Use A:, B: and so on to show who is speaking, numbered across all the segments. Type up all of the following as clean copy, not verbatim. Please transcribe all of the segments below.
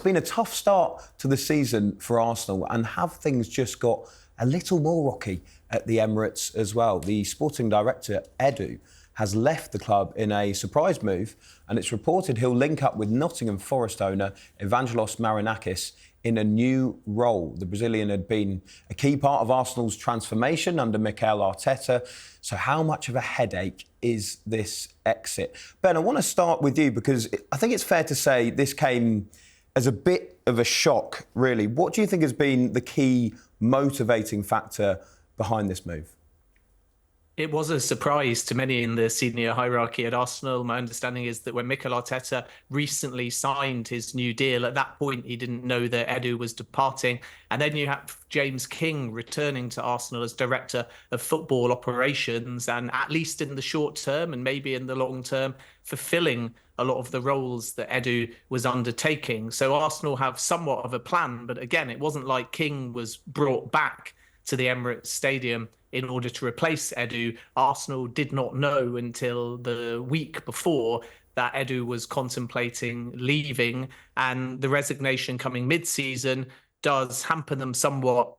A: been a tough start to the season for Arsenal, and have things just got a little more rocky at the Emirates as well? The Sporting Director Edu has left the club in a surprise move, and it's reported he'll link up with Nottingham Forest owner Evangelos Marinakis in a new role. The Brazilian had been a key part of Arsenal's transformation under Mikel Arteta. So how much of a headache is this exit? Ben, I want to start with you because I think it's fair to say this came as a bit of a shock, really. What do you think has been the key motivating factor behind this move?
B: It was a surprise to many in the senior hierarchy at Arsenal. My understanding is that when Mikel Arteta recently signed his new deal, at that point he didn't know that Edu was departing. And then you have James King returning to Arsenal as Director of Football Operations, and at least in the short term and maybe in the long term, fulfilling a lot of the roles that Edu was undertaking. So Arsenal have somewhat of a plan, but again, it wasn't like King was brought back to the Emirates Stadium in order to replace Edu. Arsenal did not know until the week before that Edu was contemplating leaving, and the resignation coming mid-season does hamper them somewhat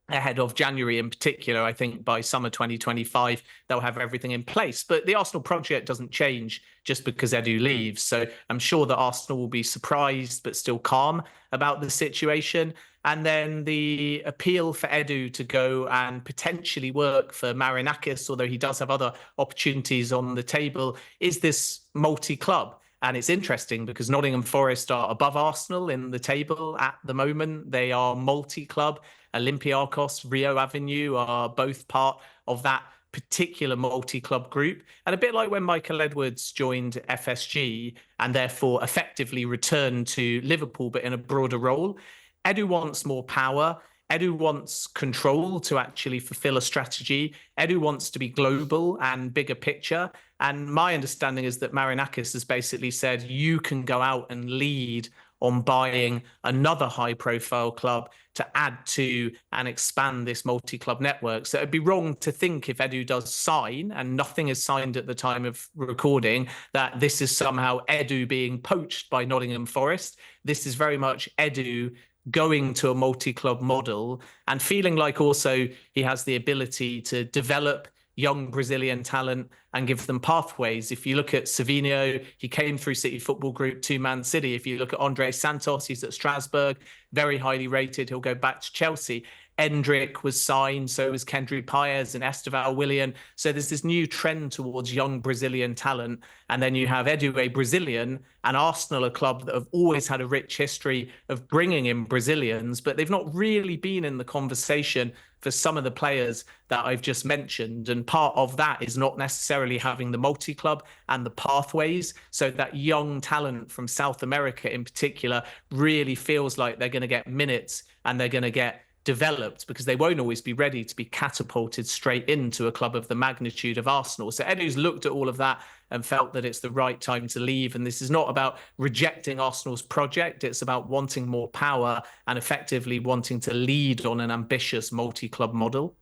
B: ahead of January in particular. I think by summer 2025, they'll have everything in place. But the Arsenal project doesn't change just because Edu leaves. So I'm sure that Arsenal will be surprised but still calm about the situation. And then the appeal for Edu to go and potentially work for Marinakis, although he does have other opportunities on the table, is this multi-club. And it's interesting because Nottingham Forest are above Arsenal in the table at the moment. They are multi-club. Olympiacos, Rio Avenue are both part of that particular multi-club group. And a bit like when Michael Edwards joined FSG and therefore effectively returned to Liverpool, but in a broader role, Edu wants more power. Edu wants control to actually fulfill a strategy. Edu wants to be global and bigger picture. And my understanding is that Marinakis has basically said, you can go out and lead on buying another high-profile club to add to and expand this multi-club network. So it'd be wrong to think if Edu does sign, and nothing is signed at the time of recording, that this is somehow Edu being poached by Nottingham Forest. This is very much Edu going to a multi-club model and feeling like also he has the ability to develop young Brazilian talent and give them pathways. If you look at Savinho, he came through City Football Group to Man City. If you look at Andre Santos, he's at Strasbourg, very highly rated. He'll go back to Chelsea. Endrick was signed, so was Kendry Paez and Esteval Willian. So there's this new trend towards young Brazilian talent. And then you have Edu, a Brazilian, and Arsenal, a club that have always had a rich history of bringing in Brazilians, but they've not really been in the conversation for some of the players that I've just mentioned. And part of that is not necessarily having the multi-club and the pathways. So that young talent from South America in particular really feels like they're going to get minutes and they're going to get developed, because they won't always be ready to be catapulted straight into a club of the magnitude of Arsenal. So Edu's looked at all of that and felt that it's the right time to leave. And this is not about rejecting Arsenal's project. It's about wanting more power and effectively wanting to lead on an ambitious multi-club model.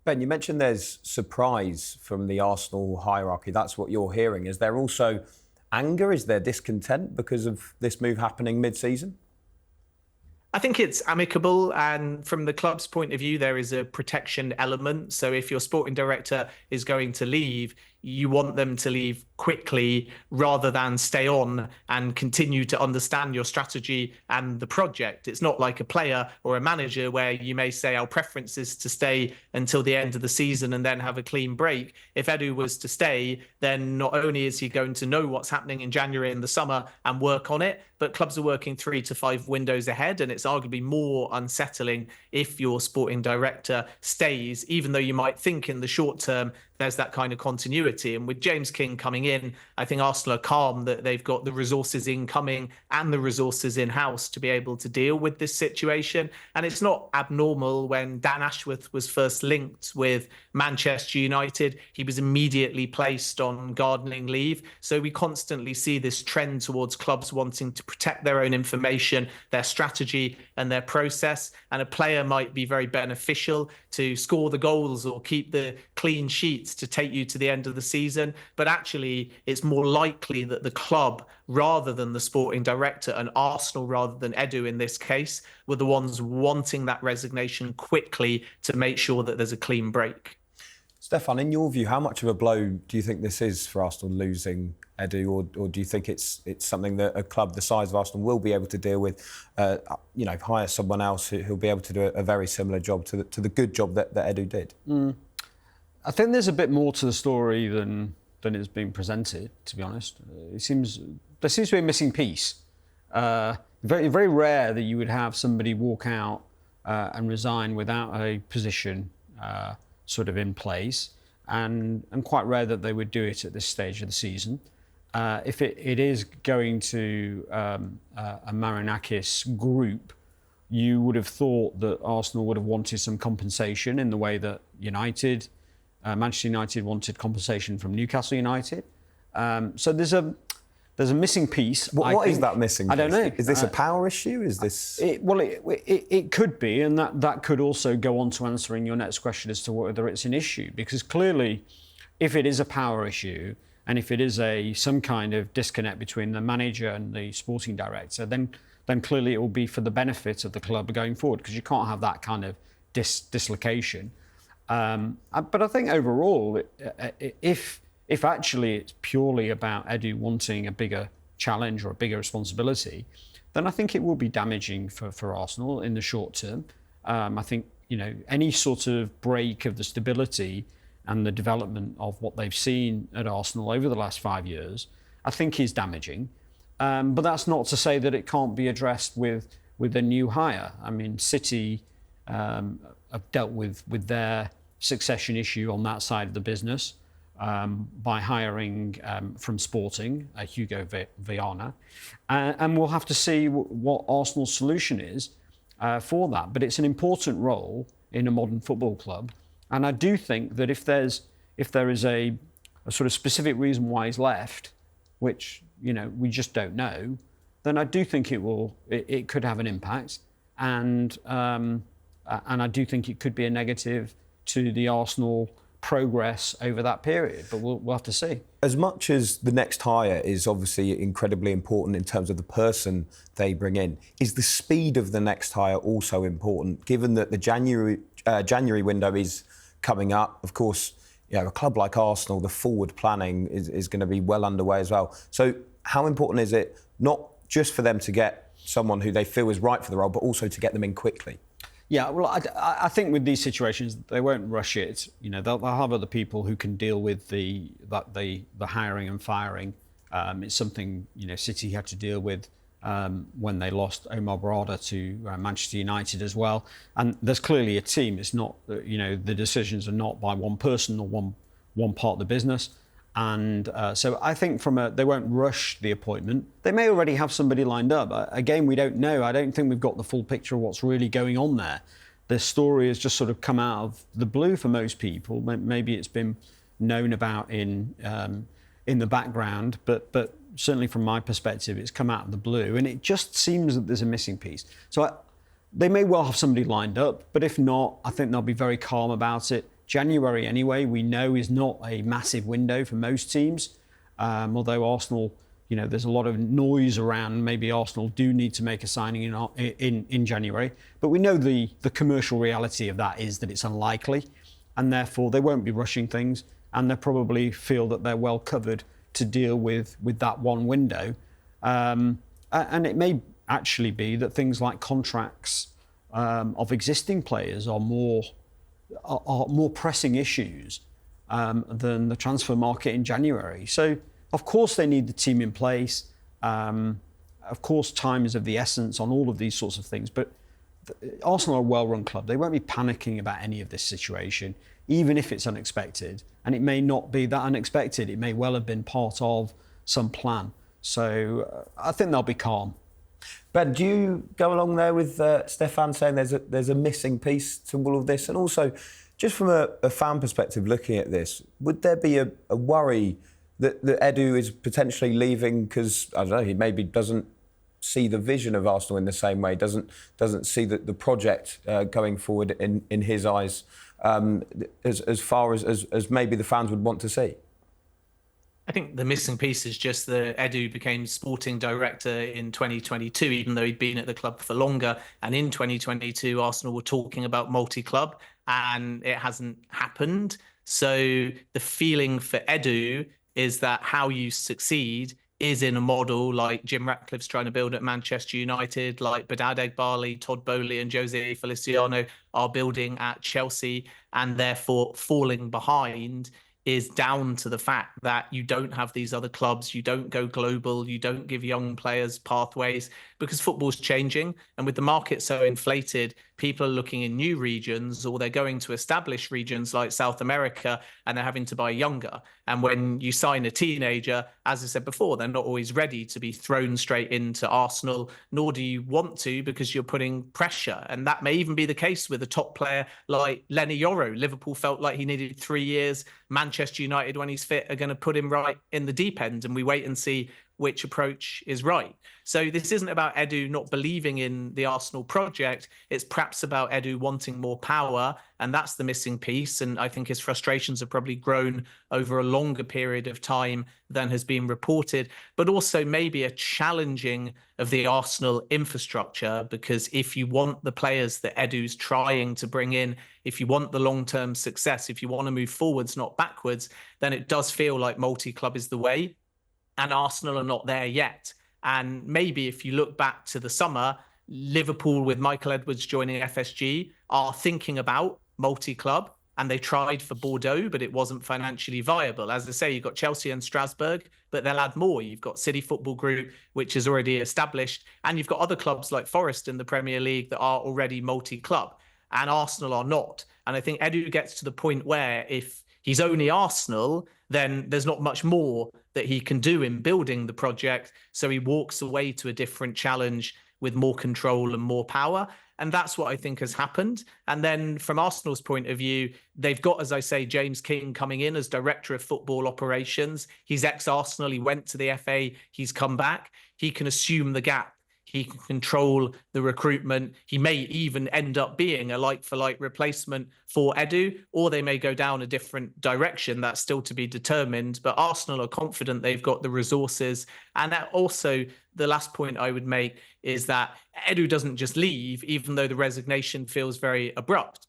A: Ben, you mentioned there's surprise from the Arsenal hierarchy. That's what you're hearing. Is there also anger? Is there discontent because of this move happening mid-season?
B: I think it's amicable, and from the club's point of view, there is a protection element. So if your sporting director is going to leave, you want them to leave quickly rather than stay on and continue to understand your strategy and the project. It's not like a player or a manager where you may say our preference is to stay until the end of the season and then have a clean break. If Edu was to stay, then not only is he going to know what's happening in January and the summer and work on it, but clubs are working 3 to 5 windows ahead, and it's arguably more unsettling if your sporting director stays, even though you might think in the short term there's that kind of continuity. And with James King coming in, I think Arsenal are calm that they've got the resources incoming and the resources in-house to be able to deal with this situation. And it's not abnormal. When Dan Ashworth was first linked with Manchester United, he was immediately placed on gardening leave. So we constantly see this trend towards clubs wanting to protect their own information, their strategy and their process. And a player might be very beneficial to score the goals or keep the clean sheets to take you to the end of the the season, but actually it's more likely that the club, rather than the sporting director, and Arsenal rather than Edu in this case, were the ones wanting that resignation quickly to make sure that there's a clean break.
A: Stefan, in your view, how much of a blow do you think this is for Arsenal losing Edu, or do you think it's something that a club the size of Arsenal will be able to deal with? Hire someone else who'll be able to do a very similar job to the good job that Edu did.
C: I think there's a bit more to the story than it's being presented. To be honest, there seems to be a missing piece. Very very rare that you would have somebody walk out and resign without a position sort of in place, and quite rare that they would do it at this stage of the season. If it is going to a Marinakis group, you would have thought that Arsenal would have wanted some compensation in the way that Manchester United wanted compensation from Newcastle United. So there's a missing piece.
A: What is that missing piece?
C: I don't know.
A: Is this a power issue? Is this...
C: It could be, and that could also go on to answering your next question as to whether it's an issue. Because clearly, if it is a power issue, and if it is some kind of disconnect between the manager and the sporting director, then clearly it will be for the benefit of the club going forward, because you can't have that kind of dislocation. But I think overall, if actually it's purely about Edu wanting a bigger challenge or a bigger responsibility, then I think it will be damaging for Arsenal in the short term. I think any sort of break of the stability and the development of what they've seen at Arsenal over the last 5 years, I think is damaging. But that's not to say that it can't be addressed with a new hire. I mean, City have dealt with their succession issue on that side of the business by hiring from Sporting, Hugo Viana. And we'll have to see what Arsenal's solution is for that. But it's an important role in a modern football club. And I do think that if there is a sort of specific reason why he's left, which we just don't know, then I do think it could have an impact, and I do think it could be a negative to the Arsenal progress over that period. But we'll have to see.
A: As much as the next hire is obviously incredibly important in terms of the person they bring in, is the speed of the next hire also important? Given that the January window is coming up, of course, a club like Arsenal, the forward planning is going to be well underway as well. So how important is it not just for them to get someone who they feel is right for the role, but also to get them in quickly?
C: Yeah, well, I think with these situations, they won't rush it. They'll have other people who can deal with the hiring and firing. It's something City had to deal with when they lost Omar Barada to Manchester United as well. And there's clearly a team. It's not the decisions are not by one person or one part of the business. And so I think they won't rush the appointment. They may already have somebody lined up. Again, we don't know. I don't think we've got the full picture of what's really going on there. The story has just sort of come out of the blue for most people. Maybe it's been known about in the background, but certainly from my perspective, it's come out of the blue. And it just seems that there's a missing piece. So they may well have somebody lined up, but if not, I think they'll be very calm about it. January, anyway, we know is not a massive window for most teams. Although Arsenal, there's a lot of noise around maybe Arsenal do need to make a signing in January. But we know the commercial reality of that is that it's unlikely, and therefore they won't be rushing things, and they probably feel that they're well covered to deal with that one window. And it may actually be that things like contracts of existing players are more pressing issues than the transfer market in January. So, of course, they need the team in place. Of course, time is of the essence on all of these sorts of things. But Arsenal are a well-run club. They won't be panicking about any of this situation, even if it's unexpected. And it may not be that unexpected. It may well have been part of some plan. So I think they'll be calm.
A: Ben, do you go along there with Stefan saying there's a missing piece to all of this? And also, just from a fan perspective looking at this, would there be a worry that Edu is potentially leaving because, I don't know, he maybe doesn't see the vision of Arsenal in the same way, doesn't see the project going forward in his eyes as far as maybe the fans would want to see?
B: I think the missing piece is just that Edu became sporting director in 2022, even though he'd been at the club for longer. And in 2022, Arsenal were talking about multi-club, and it hasn't happened. So the feeling for Edu is that how you succeed is in a model like Jim Ratcliffe's trying to build at Manchester United, like Badad Egbali, Todd Bowley and Jose Feliciano are building at Chelsea, and therefore falling behind is down to the fact that you don't have these other clubs, you don't go global, you don't give young players pathways, because football's changing. And with the market so inflated, people are looking in new regions, or they're going to established regions like South America, and they're having to buy younger. And when you sign a teenager, as I said before, they're not always ready to be thrown straight into Arsenal, nor do you want to, because you're putting pressure. And that may even be the case with a top player like Lenny Yoro. Liverpool felt like he needed 3 years. Manchester United, when he's fit, are going to put him right in the deep end, and we wait and see which approach is right. So this isn't about Edu not believing in the Arsenal project. It's perhaps about Edu wanting more power, and that's the missing piece. And I think his frustrations have probably grown over a longer period of time than has been reported, but also maybe a challenging of the Arsenal infrastructure, because if you want the players that Edu's trying to bring in, if you want the long-term success, if you want to move forwards, not backwards, then it does feel like multi-club is the way. And Arsenal are not there yet. And maybe if you look back to the summer, Liverpool with Michael Edwards joining FSG are thinking about multi-club, and they tried for Bordeaux, but it wasn't financially viable. As I say, you've got Chelsea and Strasbourg, but they'll add more. You've got City Football Group, which is already established, and you've got other clubs like Forest in the Premier League that are already multi-club, and Arsenal are not. And I think Edu gets to the point where if he's only Arsenal, then there's not much more that he can do in building the project. So he walks away to a different challenge with more control and more power. And that's what I think has happened. And then from Arsenal's point of view, they've got, as I say, James King coming in as Director of Football Operations. He's ex-Arsenal. He went to the FA. He's come back. He can assume the gap. He can control the recruitment. He may even end up being a like-for-like replacement for Edu, or they may go down a different direction. That's still to be determined. But Arsenal are confident they've got the resources. And that also, the last point I would make is that Edu doesn't just leave, even though the resignation feels very abrupt.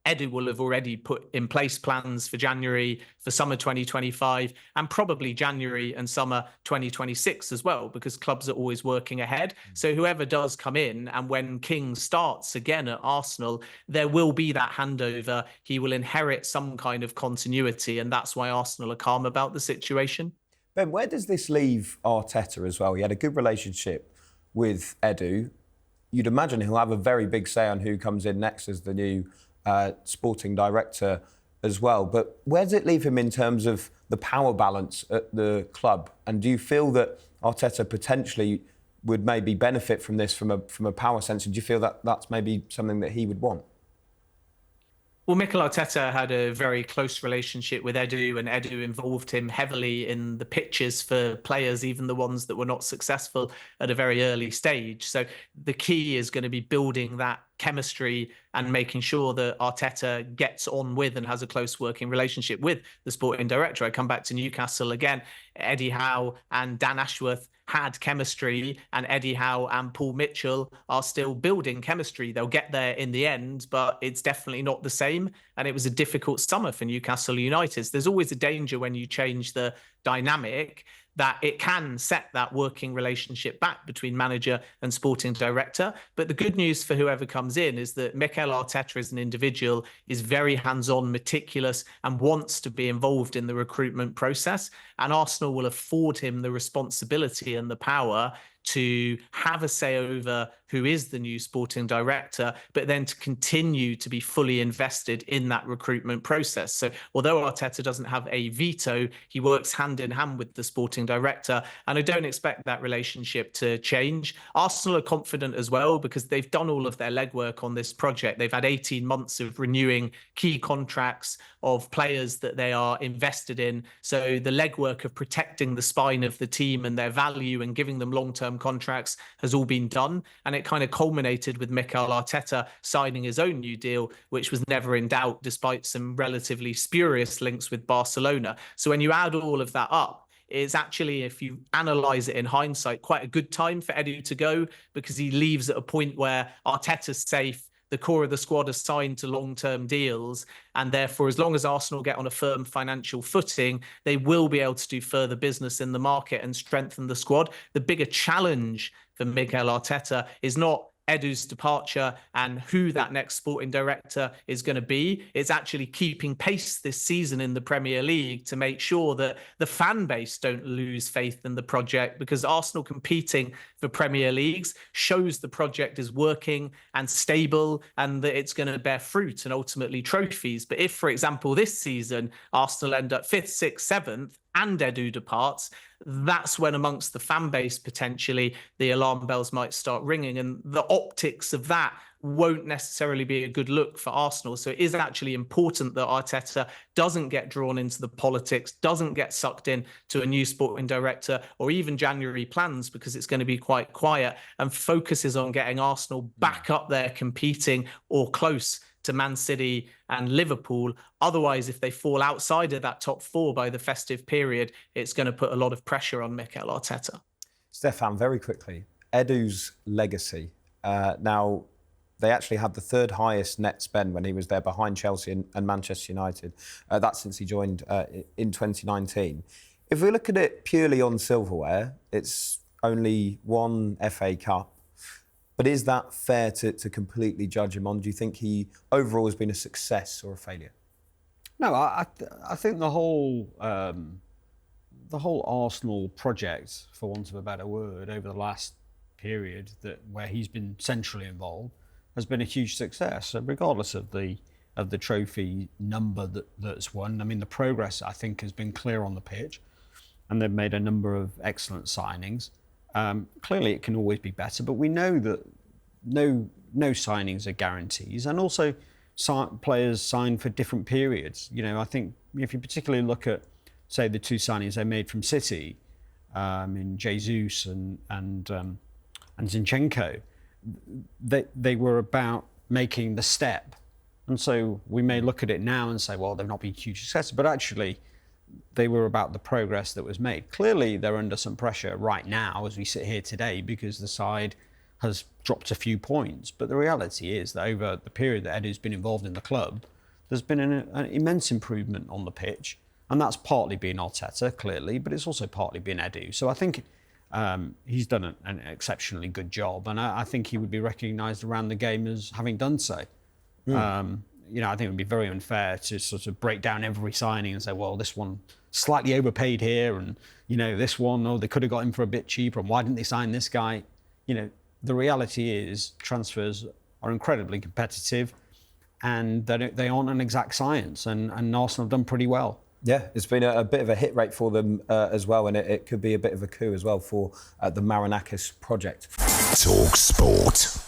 B: Edu will have already put in place plans for January, for summer 2025, and probably January and summer 2026 as well, because clubs are always working ahead. So whoever does come in, and when King starts again at Arsenal, there will be that handover. He will inherit some kind of continuity, and that's why Arsenal are calm about the situation.
A: Ben, where does this leave Arteta as well? He had a good relationship with Edu. You'd imagine he'll have a very big say on who comes in next as the new sporting director as well. But where does it leave him in terms of the power balance at the club? And do you feel that Arteta potentially would maybe benefit from this from a power sense? And do you feel that that's maybe something that he would want?
B: Well, Mikel Arteta had a very close relationship with Edu, and Edu involved him heavily in the pitches for players, even the ones that were not successful at a very early stage. So the key is going to be building that chemistry and making sure that Arteta gets on with and has a close working relationship with the sporting director. I come back to Newcastle again. Eddie Howe and Dan Ashworth had chemistry, and Eddie Howe and Paul Mitchell are still building chemistry. They'll get there in the end, but it's definitely not the same. And it was a difficult summer for Newcastle United. There's always a danger when you change the dynamic that it can set that working relationship back between manager and sporting director. But the good news for whoever comes in is that Mikel Arteta as an individual is very hands-on, meticulous, and wants to be involved in the recruitment process. And Arsenal will afford him the responsibility and the power to have a say over who is the new sporting director, but then to continue to be fully invested in that recruitment process. So although Arteta doesn't have a veto, he works hand in hand with the sporting director, and I don't expect that relationship to change. Arsenal are confident as well because they've done all of their legwork on this project. They've had 18 months of renewing key contracts of players that they are invested in. So the legwork of protecting the spine of the team and their value and giving them long-term contracts has all been done. And it kind of culminated with Mikel Arteta signing his own new deal, which was never in doubt, despite some relatively spurious links with Barcelona. So when you add all of that up, it's actually, if you analyse it in hindsight, quite a good time for Edu to go, because he leaves at a point where Arteta's safe, the core of the squad are signed to long-term deals, and therefore, as long as Arsenal get on a firm financial footing, they will be able to do further business in the market and strengthen the squad. The bigger challenge for Mikel Arteta is not Edu's departure and who that next sporting director is going to be. It's actually keeping pace this season in the Premier League to make sure that the fan base don't lose faith in the project, because Arsenal competing for Premier Leagues shows the project is working and stable and that it's going to bear fruit and ultimately trophies. But if, for example, this season, Arsenal end up 5th, 6th, 7th, and Edu departs, that's when amongst the fan base, potentially, the alarm bells might start ringing. And the optics of that won't necessarily be a good look for Arsenal. So it is actually important that Arteta doesn't get drawn into the politics, doesn't get sucked in to a new sporting director or even January plans, because it's going to be quite quiet, and focuses on getting Arsenal back up there competing or close to Man City and Liverpool. Otherwise, if they fall outside of that top 4 by the festive period, it's going to put a lot of pressure on Mikel Arteta.
A: Stefan, very quickly, Edus Legacy. Now, they actually had the 3rd highest net spend when he was there, behind Chelsea and Manchester United. That's since he joined in 2019. If we look at it purely on silverware, it's only 1 FA Cup. But is that fair to completely judge him on? Do you think he overall has been a success or a failure?
C: No, I think the whole Arsenal project, for want of a better word, over the last period where he's been centrally involved, has been a huge success, regardless of the trophy number that's won. I mean, the progress, I think, has been clear on the pitch, and they've made a number of excellent signings. Clearly, it can always be better, but we know that no signings are guarantees, and also players sign for different periods. You know, I think if you particularly look at, say, the 2 signings they made from City, in Jesus and Zinchenko, they were about making the step, and so we may look at it now and say, well, they've not been huge successes, but actually, they were about the progress that was made. Clearly, they're under some pressure right now as we sit here today, because the side has dropped a few points. But the reality is that over the period that Edu's been involved in the club, there's been an immense improvement on the pitch. And that's partly been Arteta, clearly, but it's also partly been Edu. So I think he's done an exceptionally good job. And I think he would be recognised around the game as having done so. You know, I think it would be very unfair to sort of break down every signing and say, well, this one slightly overpaid here, and, you know, this one, oh, they could have got him for a bit cheaper, and why didn't they sign this guy? You know, the reality is transfers are incredibly competitive, and they aren't an exact science, and Arsenal have done pretty well.
A: Yeah, it's been a bit of a hit rate for them as well, and it could be a bit of a coup as well for the Marinakis project.
D: talkSPORT.